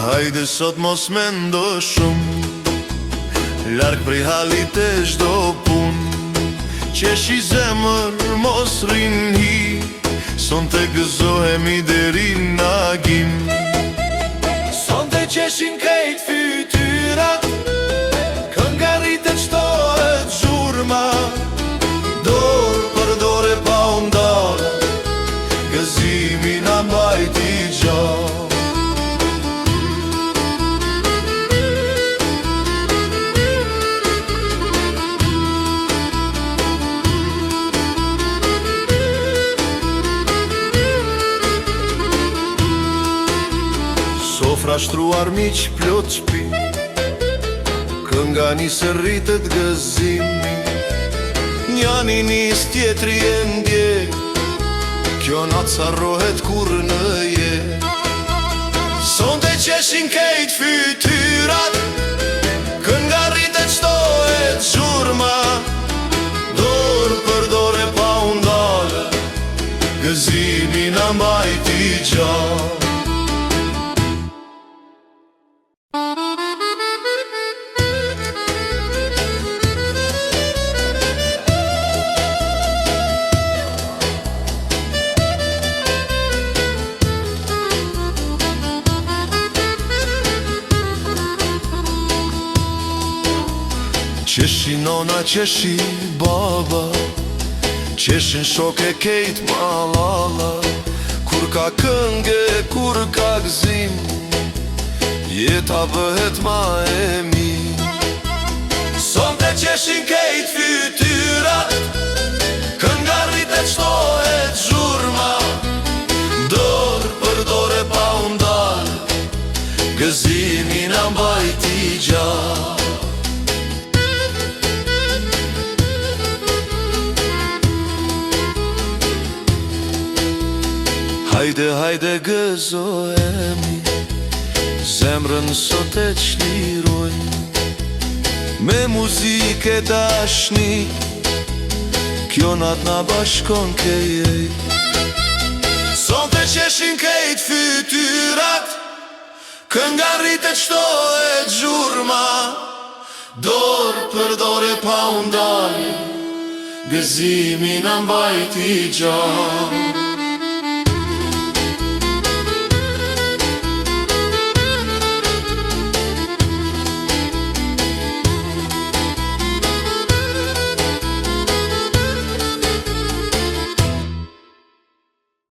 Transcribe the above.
Hajde sot mos me ndo shumë, larg prej halit e çdo pun. Qesh i zemër mos rinhi, sonte gëzohemi deri n'agim. Sonte qeshin krejt fytyrat, kënga rritet shtohet zhurma. Dorë për dore pa u ndalë, gëzimi na mbajti gjallë. Sofra shtruar miq plot shpi, kënga nisë rritet gëzimi. Njani nis tjetri e ndjek, kjo natë s'arrohet kur në jetë. Sonte qeshin krejt fytyrat, kënga rritet shtohet zhurma. Dorë për dore pa u ndalë, gëzimi na mbajti gjallë. Qeshi nona, qeshi baba, qeshin shok e kejt malala. Kur ka këngë, kur ka gëzim, jeta bëhet ma e mirë. Sonte qeshin kejt fytyrat, kënga rritet shtohet zhurma. Dorë për dore pa u ndalë, gëzimi na mbajti gjallë. Hajde, hajde gëzohemi, zemrën sot e çlirojmë, me muzike dashni, kjo natë na bashkon ke jetë. Sonte qeshin krejt fytyrat, kënga rritet shtohet zhurma. Dorë për dore pa u ndalë, gëzimi na mbajti gjallë.